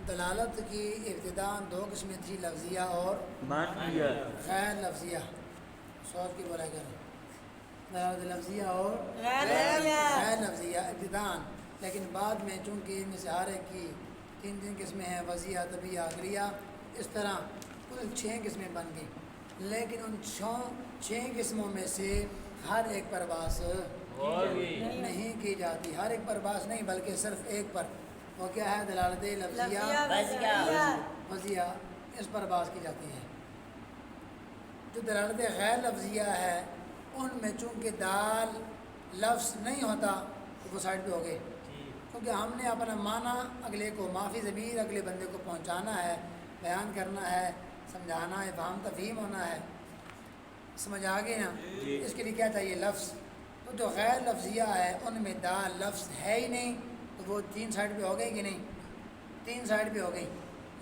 دلالت کی ابتدا دو قسمیں تھی، لفظیہ اور معنویہ۔ غیر لفظیہ۔ سوچ کے بولا کر، دلالت لفظیہ اور غیر لفظیہ ابتدا، لیکن بعد میں چونکہ ان میں سے ہر ایک کی تین قسمیں ہیں، وضعیہ، طبیعیہ، عقلیہ، اس طرح کل 6 قسمیں بن گئیں، لیکن ان 6 قسموں میں سے ہر ایک پر بحث نہیں کی جاتی، ہر ایک پر بحث نہیں بلکہ صرف ایک پر، وہ کیا ہے؟ دلالت لفظیہ وضعیہ، اس پر بحث کی جاتی ہے۔ جو دلالت غیر لفظیہ ہے ان میں چونکہ دال لفظ نہیں ہوتا تو وہ سائڈ پہ ہو گئے، کیونکہ ہم نے اپنا معنی اگلے کو معافی ضمیر اگلے بندے کو پہنچانا ہے، بیان کرنا ہے، سمجھانا ہے، فہم تفہیم ہونا ہے، سمجھ آ گئی نا؟ اس کے لیے کیا چاہیے؟ لفظ۔ تو جو غیر لفظیہ ہے ان میں دال لفظ ہے ہی نہیں، تو وہ 3 سائڈ پہ ہو گئی کہ نہیں؟ 3 سائڈ پہ ہو گئی۔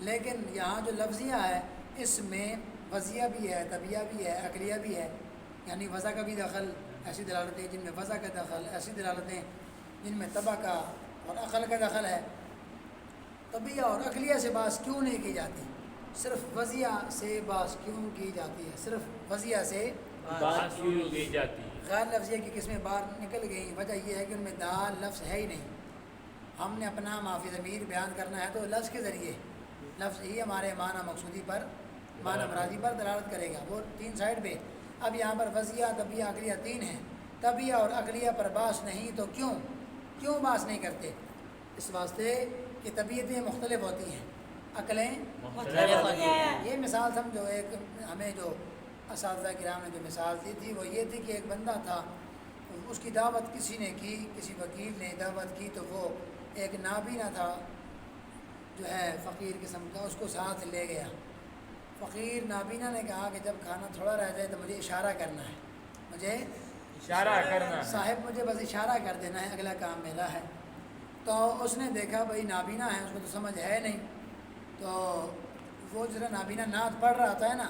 لیکن یہاں جو لفظیہ ہے اس میں وضعیہ بھی ہے، طبیعہ بھی ہے، عقلیہ بھی ہے، یعنی وضع کا بھی دخل، ایسی دلالتیں جن میں وضع کا دخل، ایسی دلالتیں جن میں طبع کا اور عقل کا دخل ہے۔ طبیعہ اور عقلیہ سے بحث کیوں نہیں کی جاتی؟ صرف وضعیہ سے بحث کیوں کی جاتی ہے؟ صرف وضعیہ سے بات کیوں کی جاتی ہے؟ غیر لفظیہ کی قسمیں باہر نکل گئیں، وجہ یہ ہے کہ ان میں دال لفظ ہے ہی نہیں۔ ہم نے اپنا معافی ضمیر بیان کرنا ہے تو لفظ کے ذریعے، لفظ ہی ہمارے معنی مقصودی پر، معنی مرادی پر دلالت کرے گا، وہ 3 سائڈ پہ۔ اب یہاں پر وضعیہ، طبیعہ، عقلیہ 3 ہیں، طبیعہ اور عقلیہ پر بحث نہیں، تو کیوں بحث نہیں کرتے؟ اس واسطے کہ طبیعتیں مختلف ہوتی ہیں، عقلیں مختلف ہوتی ہیں۔ یہ مثال سمجھو، ایک ہمیں جو اساتذہ کرام نے جو مثال دی تھی وہ یہ تھی کہ ایک بندہ تھا، اس کی دعوت کسی نے کی، کسی وکیل نے دعوت کی، تو وہ ایک نابینا تھا جو ہے فقیر قسم کا، اس کو ساتھ لے گیا۔ فقیر نابینا نے کہا کہ جب کھانا تھوڑا رہ جائے تو مجھے اشارہ کرنا ہے، مجھے اشارہ کرنا ہے، صاحب مجھے بس اشارہ کر دینا ہے، اگلا کام میرا ہے۔ تو اس نے دیکھا بھائی نابینا ہے، اس کو تو سمجھ ہے نہیں، تو وہ جس طرح نابینا نعت پڑھ رہا تھا ہے نا،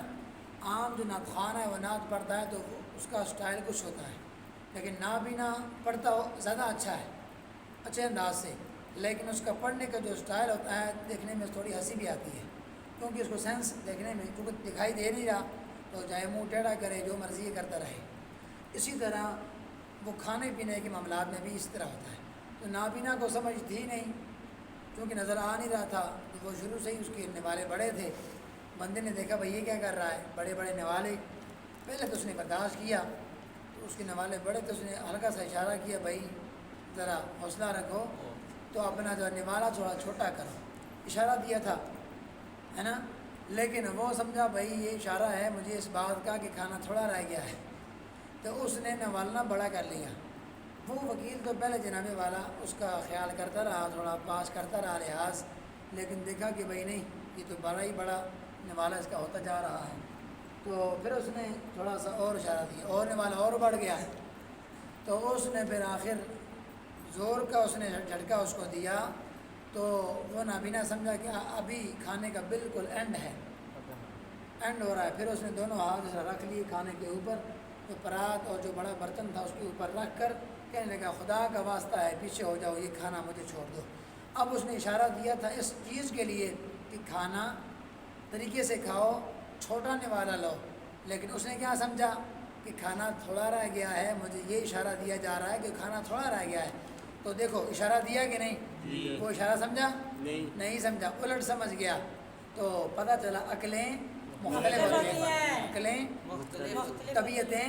عام جو نعت خوان ہے وہ نعت پڑھتا ہے تو اس کا سٹائل کچھ ہوتا ہے، لیکن نابینا پڑھتا ہو زیادہ اچھا ہے، اچھے انداز سے، لیکن اس کا پڑھنے کا جو سٹائل ہوتا ہے دیکھنے میں تھوڑی ہنسی بھی آتی ہے، کیونکہ اس کو سینس دیکھنے میں کیونکہ دکھائی دے نہیں رہا، تو چاہے منہ ٹیڑھا کرے، جو مرضی کرتا رہے۔ اسی طرح وہ کھانے پینے کے معاملات میں بھی اس طرح ہوتا ہے۔ تو نابینا کو سمجھ تھی نہیں، کیونکہ نظر آ نہیں رہا تھا، تو وہ شروع سے ہی اس کے نوالے بڑے تھے۔ بندے نے دیکھا بھائی یہ کیا کر رہا ہے، بڑے بڑے نوالے، پہلے تو اس نے برداشت کیا، تو اس کے نوالے بڑے، تو اس نے ہلکا سا اشارہ کیا بھائی ذرا حوصلہ رکھو، تو اپنا جو نوالا تھوڑا چھوٹا کرو، اشارہ دیا تھا، ہے نا؟ لیکن وہ سمجھا بھائی یہ اشارہ ہے مجھے اس بات کا کہ کھانا تھوڑا رہ گیا ہے، تو اس نے نوالنا بڑا کر لیا۔ وہ وکیل تو پہلے جنابے والا اس کا خیال کرتا رہا، تھوڑا پاس کرتا رہا لحاظ، لیکن دیکھا کہ بھائی نہیں، یہ تو بڑا ہی بڑا نوالا اس کا ہوتا جا رہا ہے، تو پھر اس نے تھوڑا سا اور اشارہ دیا، اور نوالا اور بڑھ گیا ہے، تو اس نے پھر آخر زور کا اس نے جھٹکا اس کو دیا، تو وہ نابینا سمجھا کہ ابھی کھانے کا بالکل اینڈ ہے، اینڈ ہو رہا ہے۔ پھر اس نے دونوں ہاتھ رکھ لیے کھانے کے اوپر، تو پرات اور جو بڑا برتن تھا اس کے اوپر رکھ کر کہنے لگا خدا کا واسطہ ہے پیچھے ہو جاؤ، یہ کھانا مجھے چھوڑ دو۔ اب اس نے اشارہ دیا تھا اس چیز کے لیے کہ کھانا طریقے سے کھاؤ، چھوٹا نوالا لو، لیکن اس نے کیا سمجھا کہ کھانا تھوڑا رہ گیا ہے، مجھے یہ اشارہ دیا جا رہا ہے کہ کھانا تھوڑا رہ گیا ہے۔ تو دیکھو اشارہ دیا کہ نہیں؟ وہ اشارہ سمجھا؟ نہیں سمجھا، الٹ سمجھ گیا، تو پتہ چلا عقلیں مختلف ہوتی ہیں، عقلیں طبیعتیں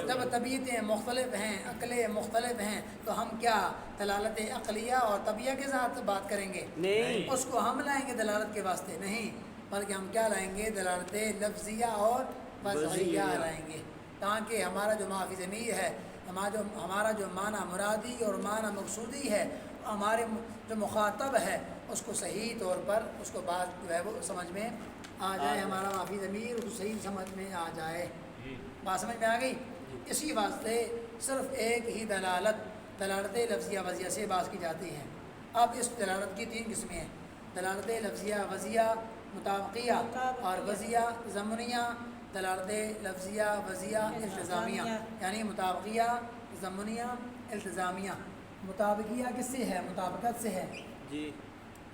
جب طبیعتیں مختلف ہیں، عقلیں مختلف ہیں، تو ہم کیا دلالت عقلیہ اور طبیعہ کے ساتھ بات کریں گے؟ نہیں، اس کو ہم لائیں گے دلالت کے واسطے نہیں، بلکہ ہم کیا لائیں گے؟ دلالت لفظیہ اور وضعیہ لائیں گے، تاکہ ہمارا جو معافی ضمیر ہے، ہمارا جو معنی مرادی اور معنی مقصودی ہے، ہمارے جو مخاطب ہے اس کو صحیح طور پر اس کو بات جو ہے وہ سمجھ میں آ جائے، ہمارا معافی ضمیر اس کو صحیح سمجھ میں آ جائے۔ بات سمجھ میں آ گئی؟ اسی واسطے صرف ایک ہی دلالت لفظیہ وضعیہ سے بات کی جاتی ہے۔ اب اس دلالت کی 3 قسمیں ہیں، دلالت لفظیہ وضعیہ مطابقیہ اور وضعیہ ضمنیہ، دلالت لفظیہ وضعیہ التزامیہ، یعنی مطابقیہ ضمنیہ التزامیہ۔ مطابقیہ کس سے ہے؟ مطابقت سے ہے،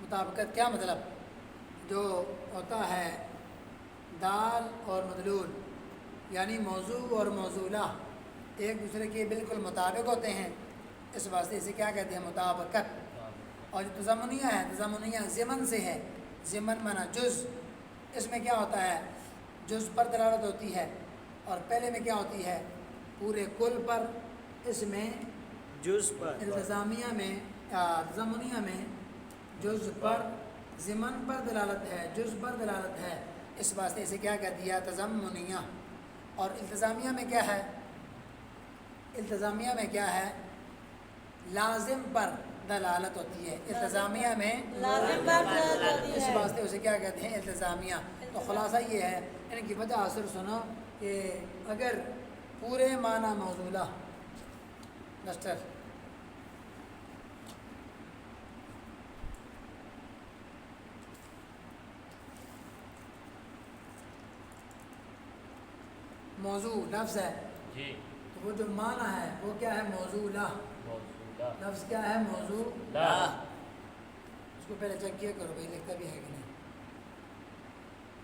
मुताबिकत क्या मतलब, जो होता है दाल और मदलूल यानी मौजू और मौजूला एक दूसरे के बिल्कुल मुताबिक होते हैं, इस वास्ते इसे क्या कहते हैं, मुताबिकत। और जो तज़म्मुनिया है, तज़म्मुनिया ज़िमन से है, ज़िमन माना जुज़, इसमें क्या होता है, जुज़ पर दलालत होती है और पहले में क्या होती है, पूरे कुल पर। इसमें जुज़ पर, इंतज़ामिया में तज़म्मुनिया में जुज़ पर, ज़िमन पर दलालत है, जुज़ पर दलालत है, इस वास्ते इसे क्या कह दिया, तज़म्मुनिया। और इल्तिज़ामिया में क्या है, इल्तिज़ामिया में क्या है, लाजिम पर दलालत होती है। इल्तिज़ामिया में लाजिम पर दलालत होती इस है। वास्ते उसे क्या कहते हैं, इल्तिज़ामिया। तो खुलासा ये है, इनकी वजह असर सुनो कि अगर पूरे माना मौजूला डस्टर मौजू लफ्ज़ है, जी तो वो जो माना है वो क्या है, मौजूला। मौजूदा लफ्ज़ क्या है, मौजू। ला इसको पहले चेक किया करो भाई लिखता भी है कि नहीं।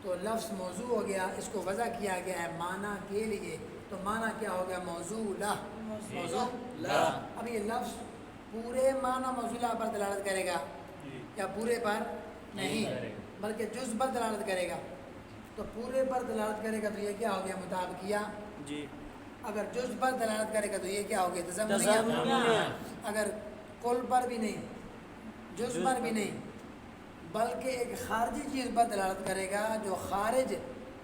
तो लफ्ज़ मौजू हो गया, इसको वज़ा किया गया है माना के लिए, तो माना क्या हो गया, मौजूला। मौजूला। अब ये लफ्ज़ पूरे माना मौजूला पर दलालत करेगा या पूरे पर नहीं, बल्कि जुज़ पर दलालत करेगा। तो पूरे पर दलालत करेगा तो ये क्या हो गया, मुताबिकिया। जी, अगर जुज़ पर दलालत करेगा तो ये क्या हो गया, तज़म्मुनिया। तज़म्मुनिया। अगर कुल पर भी नहीं, जुज़ पर भी नहीं, बल्कि एक खारजी चीज़ पर दलालत करेगा जो खारिज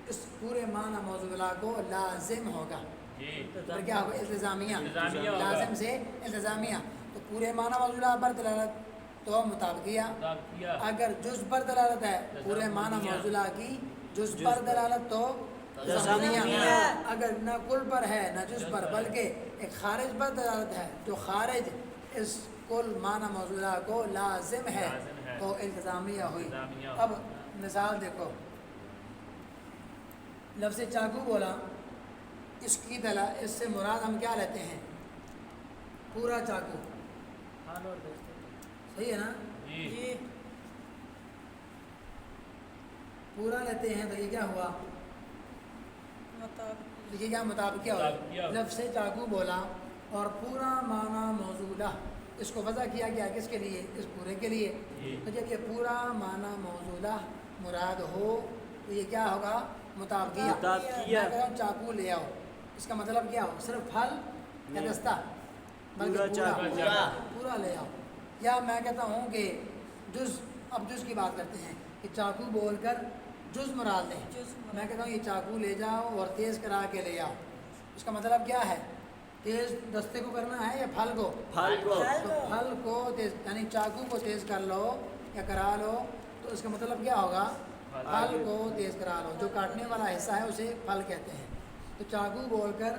इस पूरे माना मौजूला को लाजिम होगा, जी फिर क्या होगा, इल्तिज़ामिया। इल्तिज़ामिया होगा। लाजिम से इल्तिज़ामिया। तो पूरे माना मौजूला पर दलालत तो मुताबिकिया। किया अगर जुज़ पर दलालत है, पूरे माना मौजूला की जुज़ पर दलालत तो तज़म्मुनिया। तज़म्मुनिया। अगर न कुल पर है न जुज़ पर, बल्कि एक खारिज पर दलालत है जो खारिज इस कुल माना मौजूला को लाजिम है, लाजिम है। तो इल्तिज़ामिया हुई। इल्तिज़ामिया। अब मिसाल देखो, लफ्ज़ चाकू बोला, इसकी दला इससे मुराद हम क्या लेते हैं, पूरा चाकू। सही है ना, जी पूरा लेते हैं तो ये क्या हुआ, मतलब देखिए क्या मुताबिक क्या मुताबिकिया। हुआ, लफ्ज़ चाकू बोला और पूरा माना मौजूला, इसको वज़ा किया गया किसके लिए, इस पूरे के लिए। जी। तो जब ये पूरा माना मौजूला मुराद हो तो ये क्या होगा, मुताबिकिया। मुताबिकिया। मैं कहता हूँ चाकू ले आओ, इसका मतलब क्या हो, सिर्फ फल या नहीं। दस्ता, बल्कि पूरा पूरा चाकू। पूरा ले आओ। या मैं कहता हूँ कि जुज़, अब जुज़ की बात करते हैं कि चाकू बोलकर जुज़ मुराद लें। जुज़ मुराद। मैं कहता हूँ ये चाकू ले जाओ और तेज़ करा के ले आओ, इसका मतलब क्या है, तेज़ दस्ते को करना है या फल को। फल को, तो फल को तेज़ यानी चाकू को तेज़ कर लो या करा लो, तो इसका मतलब क्या होगा, फल को तेज़ करा लो। जो काटने वाला हिस्सा है उसे फल कहते हैं। तो चाकू बोलकर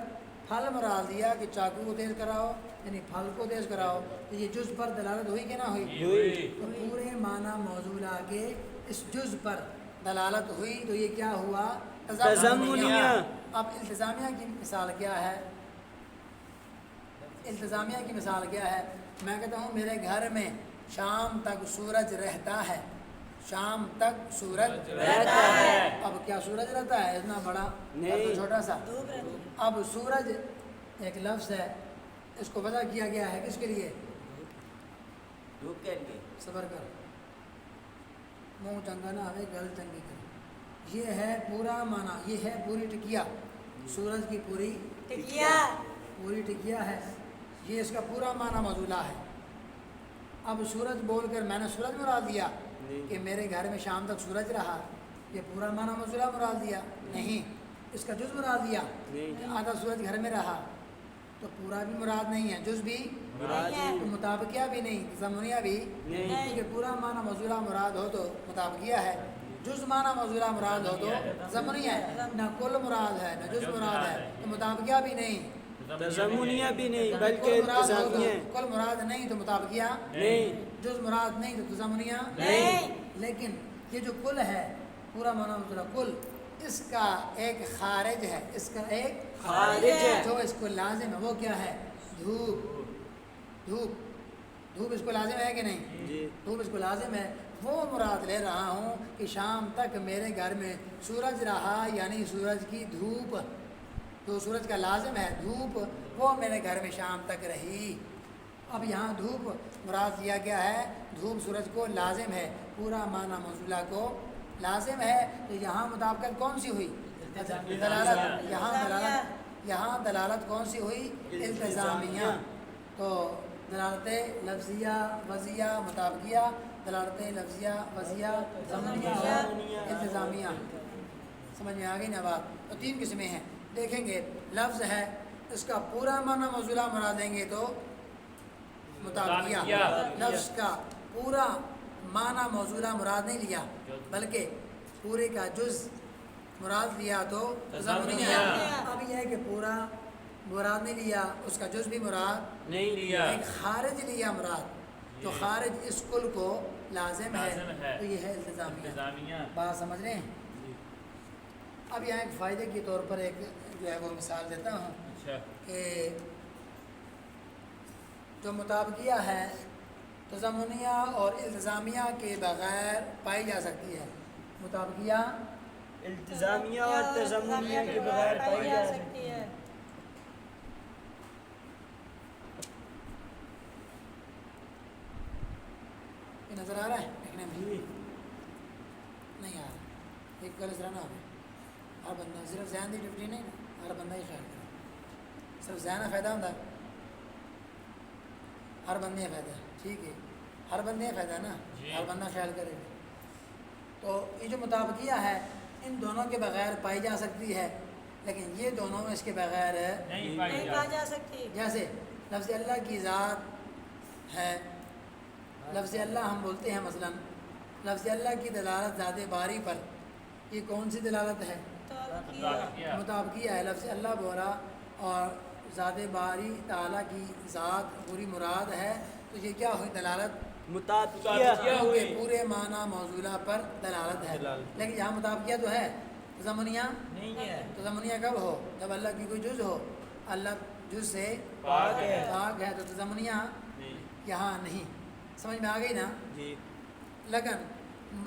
फल मुराद दिया कि चाकू को तेज़ कराओ यानी फल को तेज़ कराओ, तो ये जुज़ पर दलालत हुई कि ना हुई। हुई। तो पूरे माना मौजूला के इस जुज़ पर दलालत हुई, तो ये क्या हुआ, तज़म्मुनिया। अब इल्तिज़ामिया की मिसाल क्या है, इल्तिज़ामिया की मिसाल क्या है, मैं कहता हूँ मेरे घर में शाम तक सूरज रहता है, शाम तक सूरज रहता है। अब क्या सूरज रहता है इतना बड़ा, नहीं। या तो छोटा सा। धूप रहती है। अब सूरज एक लफ्ज़ है, इसको वज़ा किया गया है किसके लिए, धूप के लिए, सबर कर, मुँह चंगा ना हमें गल चंगी कर। ये है पूरा माना, ये है पूरी टिकिया, सूरज की पूरी टिकिया। पूरी टिकिया है, ये इसका पूरा माना मौजूला है। अब सूरज बोलकर मैंने सूरज मुराद दिया नहीं। कि मेरे घर में शाम तक सूरज रहा, ये पूरा माना मौजूला मुराद दिया नहीं, इसका जुज़ मुराद दिया नहीं। कि आधा सूरज घर में रहा, तो पूरा भी मुराद नहीं है, जुज़ भी मुराद है। तो मुताबिकिया भी नहीं, तज़म्मुनिया भी नहीं। क्योंकि पूरा माना मौजूला मुराद हो तो मुताबिकिया है, जुज़ माना मौजूला मुराद हो तो तज़म्मुनिया है। ना कुल मुराद है ना जुज़ मुराद है, तो मुताबिकिया भी नहीं। तज़म्मुनिया भी नहीं, बल्कि कुल मुराद हो तो इल्तिज़ामिया। कुल मुराद नहीं तो मुताबिकिया नहीं, जुज़ मुराद नहीं तो तज़म्मुनिया नहीं। लेकिन ये जो कुल है पूरा माना मौजूला कुल, इसका एक खारिज है, इसका एक खारिज है। जो इसको लाजिम है वो क्या है, धूप। धूप धूप इसको लाजिम है कि नहीं? जी धूप इसको लाजिम है। वो मुराद ले रहा हूँ कि शाम तक मेरे घर में सूरज रहा, यानी सूरज की धूप, तो सूरज का लाजिम है धूप, वो मेरे घर में शाम तक रही। अब यहाँ धूप मुराद लिया गया है, धूप सूरज को लाजिम है, पूरा माना मौजूला को लाजिम है। तो यहाँ मुताबिकत कौन सी हुई? दलालत। यहाँ दलालत कौन सी हुई? इल्तिज़ामिया। तो दलालत लफ्ज़िया वज़िया मुताबिकिया, दलालत लफ्ज़िया वज़िया ज़मनिया इल्तिज़ामिया। समझ में आ गई ना बात? तो 3 किस्में हैं। देखेंगे लफ्ज़ है, इसका पूरा माना मौजूला मुराद देंगे तो मुताबिकिया। लफ्ज़ का पूरा माना मौजूला मुराद नहीं लिया, बल्कि पूरे का जुज़ मुराद लिया तो ज़मनिया। अब यह है कि पूरा मुराद नहीं लिया, उसका जुज़ भी मुराद नहीं लिया। एक खारिज लिया मुराद, तो खारिज इस कुल को लाजिम लाज़िम है, है। तो ये है इल्तिज़ामिया। इंतजामिया। बात समझ रहे हैं? अब यहाँ एक फ़ायदे के तौर पर एक जो है वो मिसाल देता हूँ अच्छा। कि जो मुताबिकिया है तज़म्मुनिया और इल्तिज़ामिया के बग़ैर पाई जा सकती है। मुताबिकिया इल्तिज़ामिया और तज़म्मुनिया के बगैर पाई जा सकती है। ये नज़र आ रहा है देखने में? नहीं आ रहा, एक गलत रहना है। हर बंदा सिर्फ ज़हन की ड्यूटी नहीं ना, हर बंदा ही ख्याल करे, सिर्फ ज़हन का फ़ायदा होता, हर बंदे का फ़ायदा। ठीक है, हर बंदे का फ़ायदा ना, जी। हर बंदा ख्याल करे। तो ये जो मुताबिकिया है इन दोनों के बगैर पाई जा सकती है, लेकिन ये दोनों इसके बगैर नहीं नहीं पाई पा जा जा सकती। जैसे लफ्ज़ अल्लाह की ज़ात है, लफ्ज़ अल्लाह हम बोलते हैं मसलन, लफ्ज़ अल्लाह की दलालत ज़ात बारी पर, ये कौन सी दलालत है? मुताबिकिया। मुताबिकिया है। लफ्ज़ अल्लाह बोला और ज़ात बारी ताला की ज़ात पूरी मुराद है, तो ये क्या हुई? दलालत मुताबिकिया के पूरे माना मौजूला पर दलालत है। दलालत। लेकिन यहाँ मुताबिकिया तो है, ज़मनिया नहीं है। तो ज़मनिया कब हो? जब अल्लाह की कोई जुज़ हो, अल्लाह जुज़ से पाक है। पाक है, तो ज़मनिया यहाँ नहीं। समझ में आ गई ना? जी लेकिन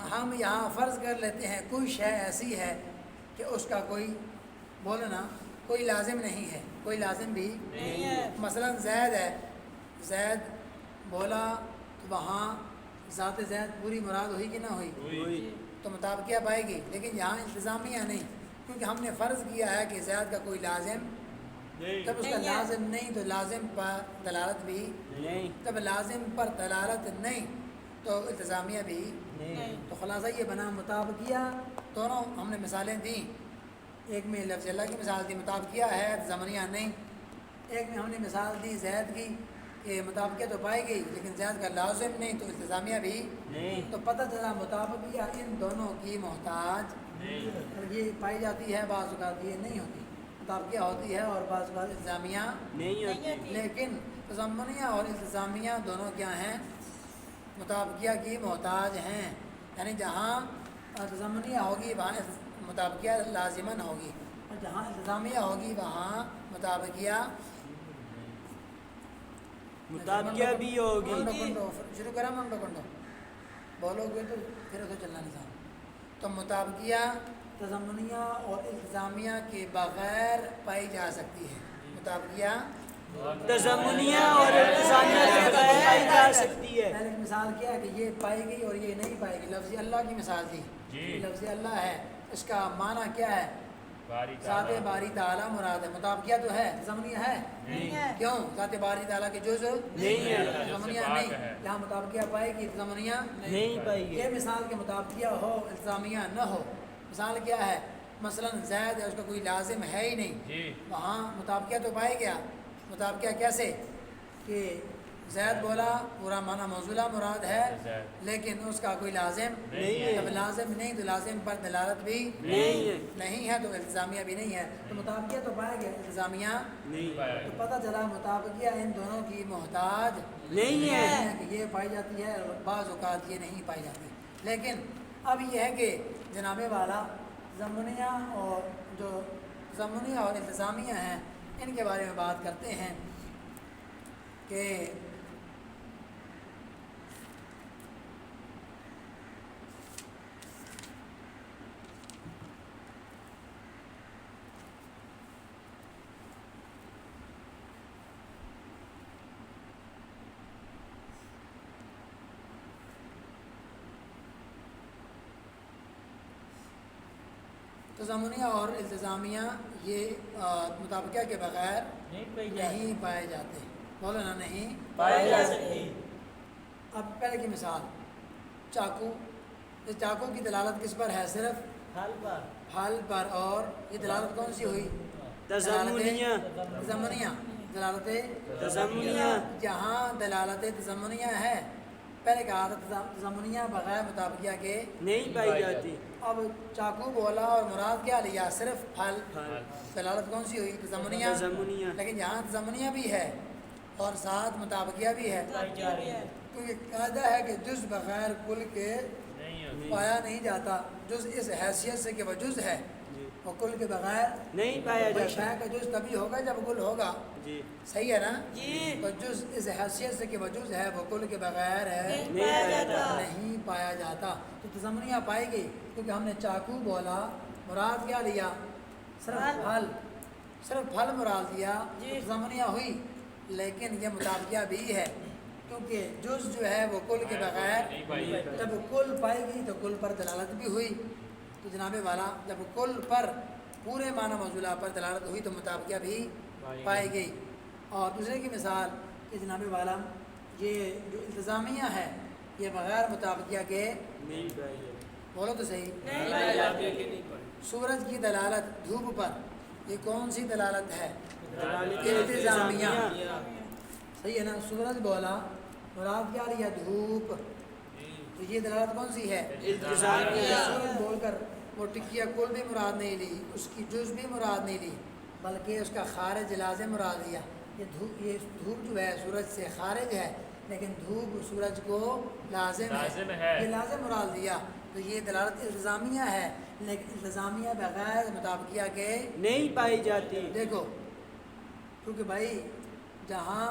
हम यहाँ फ़र्ज़ कर लेते हैं कोई शय ऐसी है कि उसका कोई बोलना कोई लाजिम नहीं है, कोई लाजिम भी नहीं है। मसलन ज़ैद है, ज़ैद बोला तो वहाँ ज़ात ज़ैद पूरी मुराद हुई कि ना हुई? हुई। तो मुताबिकिया पाएगी। लेकिन यहाँ इंतज़ामिया नहीं, क्योंकि हमने फ़र्ज़ किया है कि ज़ैद का कोई लाजिम, जब उसका नहीं है। लाजिम नहीं तो लाजिम पर दलालत भी, नहीं जब लाजिम पर दलालत नहीं तो इंतज़ामिया भी नहीं। तो खुलासा ये बना मुताबिकिया। दोनों हमने मिसालें दी, एक में लफ्ज़ अल्लाह की मिसाल दी, मुताबिकिया है ज़मनिया नहीं। एक में हमने मिसाल दी ज़ैद की कि मुताबिकिया तो पाई गई लेकिन ज़ैद का लाजिम नहीं तो इंतज़ामिया भी नहीं। तो पता चला मुताबिकिया इन दोनों की मोहताज और ये पाई जाती है, बाज़ औक़ात ये नहीं होती। मुताबिकिया होती है और बाज़ औक़ात इंतज़ामिया, नहीं होती। नहीं होती। लेकिन तज़म्मुनिया और इंतज़ामिया दोनों क्या हैं? मुताबिकिया की मोहताज हैं। यानी जहाँ तज़म्मुनिया होगी वहाँ मुताबिकिया लाजिमन होगी, और जहाँ इंतज़ामिया होगी वहाँ मुताबिकिया मुताबिकिया भी होगी। कुंडो कुंडो शुरू करा मंडो कुंडो बोलोगे तो फिर तो चलना निज़ाम। तो मुताबिकिया तज़म्मुनिया और इंतज़ामिया के बग़ैर पाई जा सकती है। मुताबिकिया तज़म्मुनिया और इल्तिज़ामिया के बगैर पाई जा सकती है। पहले की मिसाल क्या है कि ये पाई गई और ये नहीं पाएगी। लफ्ज़ अल्लाह की मिसाल थी, जी। लफ्ज़ अल्लाह है, इसका माना क्या है? बारी ज़ात ताला। बारी ताला मुराद है। मुताबिकिया तो है, ज़मनिया है नहीं है। क्यों? ज़ात बारी ताला के जुज़ नहीं है। ज़मनिया पाक नहीं, है। जहाँ मुताबिकिया पाएगी ज़मनिया नहीं पाएगी। ये मिसाल के मुताबिकिया हो इंतज़ामिया न हो। मिसाल क्या है? मसलन ज़ैद है, उसका कोई लाजिम है ही नहीं, जी। वहाँ मुताबिकिया तो पाए गया। मुताबिकिया कैसे कि ज़ैद बोला पूरा माना मौजूला मुराद है, ज़ैद। लेकिन उसका कोई लाजिम नहीं है। जब लाजिम नहीं तो लाजिम पर दलालत भी नहीं है। नहीं है, तो इल्तिज़ामिया भी नहीं है। तो मुताबिकिया तो पाया गया, इंतज़ामिया नहीं पाया तो गया। पता चला मुताबिकिया इन दोनों की मोहताज नहीं है। कि ये पाई जाती है और बाज़ औक़ात ये नहीं पाई जाती। लेकिन अब ये है कि जनाबे वाला ज़मनिया और जो ज़मनिया और इंतज़ामिया हैं इनके बारे में बात करते हैं कि तज़म्मुनिया और इल्तिज़ामिया ये मुताबिका के बगैर नहीं पाए जाते। बोलो ना, नहीं पाए जा सकते। अब पहले की मिसाल, चाकू। इस चाकू की दलालत किस पर है? सिर्फ हल पर। और ये दलालत कौन सी हुई? तज़म्मुनिया। तज़म्मुनिया। दलालत तज़म्मुनिया। जहाँ दलालत तज़म्मुनिया है, पहले कहा था तज़म्मुनिया बगैर मुताबिकिया के नहीं पाई जाती। अब चाकू बोला और मुराद क्या लिया? सिर्फ फल। दलालत कौन सी हुई? तज़म्मुनिया। तज़म्मुनिया। लेकिन यहाँ तज़म्मुनिया भी है और साथ मुताबिकिया भी है, क्योंकि कायदा है कि जुज़ बगैर कुल के नहीं होती। पाया नहीं जाता। जुज़ इस हैसियत से कि वह जुज़ है, और कुल के बगैर नहीं पाया कोई जाता। शय का जुज़ तभी होगा जब कुल होगा। जी। सही है ना? जी। तो जुज़ इस हैसियत से कि वह जुज़ है, वो कुल के बगैर है नहीं पाया जाता। नहीं पाया जाता। तो तज़म्मुनिया पाई गई, क्योंकि हमने चाकू बोला, मुराद क्या लिया? सिर्फ फल। सिर्फ फल मुराद लिया तो तज़म्मुनिया हुई। लेकिन ये मुताबिकिया भी है, क्योंकि जुज़ जो है वो कुल के बगैर नहीं पाई जाती। जब कुल पाएगी तो कुल पर दलालत भी हुई। तो जनाबे वाला जब कुल पर पूरे माना मौजूला पर दलालत हुई तो मुताबिकिया भी पाई गई। और दूसरे की मिसाल कि जनाबे वाला ये जो इंतज़ामिया है ये बग़ैर मुताबिकिया के, नहीं पाई जाती। बोलो तो सही, नहीं पाई जाती। सूरज की दलालत धूप पर, ये कौन सी दलालत है? दलालत इंतज़ामिया। सही है ना? सूरज बोला, मुराद क्या लिया? धूप। तो ये दलालत कौन सी है? इंतज़ामिया। सूरज बोलकर वो टिकिया कुल भी मुराद नहीं ली, उसकी जुज़ भी मुराद नहीं ली, बल्कि उसका खारिज लाज़िम मुराद लिया। ये धूप जो है सूरज से खारिज है, लेकिन धूप सूरज को लाज़िम है, ये लाज़िम मुराद लिया। तो ये दलालत इंतज़ामिया है, लेकिन इंतज़ामिया बग़ैर मुताबिकिया के नहीं पाई जाती। देखो, क्योंकि भाई जहाँ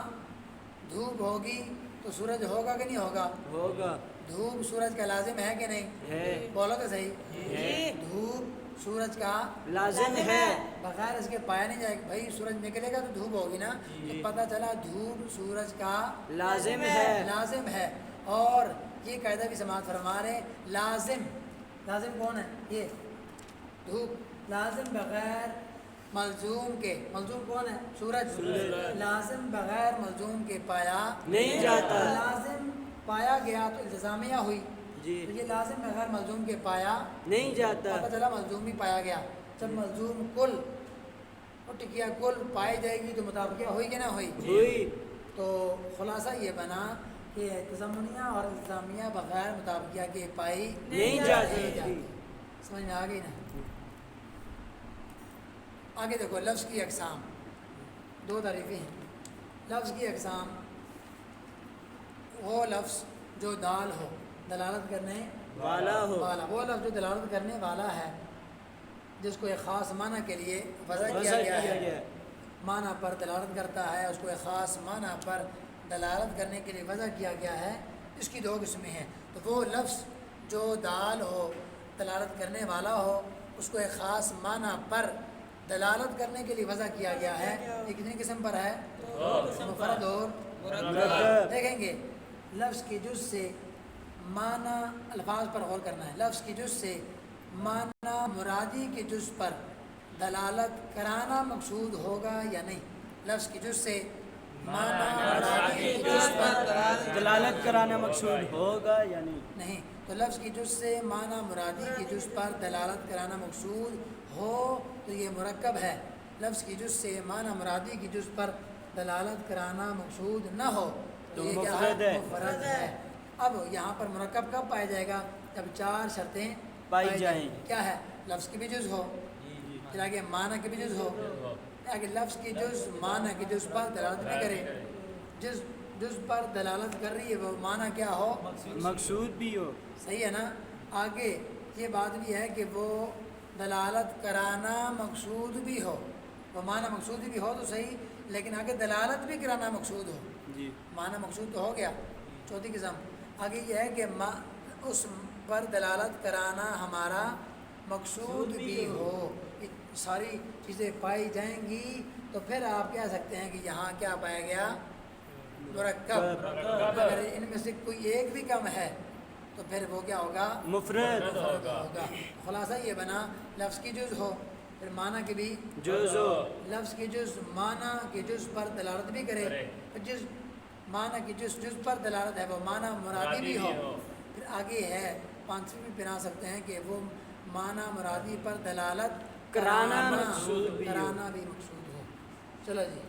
धूप होगी तो सूरज होगा कि नहीं होगा? होगा। धूप सूरज का लाजिम है कि नहीं? है। बोलो तो सही। है। धूप सूरज का लाजिम है। बगैर इसके पाया नहीं जाएगा। भाई सूरज निकलेगा तो धूप होगी ना, तो पता चला धूप सूरज का लाजिम है। लाजिम है। और ये कायदा भी समाज फरमा रहे, लाजिम, लाजिम कौन है? ये धूप। लाजिम बगैर मलजूम के, मलजूम कौन है? सूरज। लाजिम बगैर मलजूम के पाया नहीं जाता। लाजिम पाया गया तो इंतज़ामिया हुई जी। तो ये लाजिम बगैर मलजूम के पाया नहीं जाता। पता चला मलजूम भी पाया गया। जब मलजूम कुल और टिकिया कुल पाई जाएगी तो मुताबिकिया हुई कि ना हुई? हुई। तो खुलासा ये बना कि तज़म्मुनिया और इंतज़ामिया बगैर मुताबिकिया के पाई नहीं जाती। समझ में आ गई ना? आगे देखो, लफ्ज़ की अक़साम, दो तारीफ़ें हैं। लफ्ज़ की अक़साम, वो लफ्ज़ जो दाल हो, दलालत करने वाला हो। वो लफ्ज़ जो दलालत करने वाला है, जिसको एक ख़ास माना के लिए वज़ा किया वज़ा गया किया है, गया। माना पर दलालत करता है, उसको एक ख़ास माना पर दलालत करने के लिए वज़ा किया गया है। इसकी दो किस्में हैं। तो वो लफ्ज़ जो दाल हो, दलालत करने वाला हो, उसको एक ख़ास माना पर दलालत करने के लिए वज़ा किया गया है। ये कितनी किस्म पर है? मुफ़रद और मुरक्कब। देखेंगे लफ्ज़ की जुज़ से माना, अल्फाज पर गौर करना है। लफ्ज़ की जुज़ से माना मुरादी के जुज़ पर दलालत कराना मकसूद होगा या नहीं? लफ्ज़ की जुज़ से माना मुरादी के जुज़ पर दलालत कराना मकसूद होगा या नहीं? नहीं। तो लफ्ज़ की जुज़ से माना मुरादी की जुज़ पर दलालत कराना मकसूद हो तो ये मुरक्कब है। लफ्ज़ की जुज़ से माना मुरादी की जुज़ पर दलालत कराना मकसूद न हो तो ये क्या है? मुफ़रद है। अब यहाँ पर मुरक्कब कब पाया जाएगा? जब चार शर्तें पाई जाएं। क्या है? लफ्ज़ की भी जुज़ हो, फिर आगे माना की भी जुज़ हो, आगे लफ्ज़ की जुज़ माना की जुज़ पर दलालत भी करे। जिस जुज़ पर दलालत कर रही है वो माना क्या हो? मकसूद भी हो। सही है ना? आगे ये बात भी है कि वो दलालत कराना मकसूद भी हो, वो माना मकसूद भी हो तो सही, लेकिन आगे दलालत भी कराना मकसूद हो। जी। माना मकसूद तो हो गया, चौथी किस्म। आगे ये है कि उस पर दलालत कराना हमारा मकसूद भी हो। ये सारी चीज़ें पाई जाएंगी तो फिर आप कह सकते हैं कि यहाँ क्या पाया गया? मुरक्कब। अगर इनमें से कोई एक भी कम है تو پھر وہ کیا ہوگا؟ مفرد ہوگا۔ خلاصہ یہ بنا لفظ کی جز ہو پھر معنی کی بھی جز ہو، لفظ کی جز معنی کی جز پر دلالت بھی کرے، جز معنی کی جز پر دلالت ہے وہ معنی مرادی بھی ہو۔ پھر آگے ہے پانچویں بھی بنا سکتے ہیں کہ وہ معنی مرادی پر دلالت کرانا مقصود بھی ہو۔ کرانا بھی مقصود ہو۔ چلو جی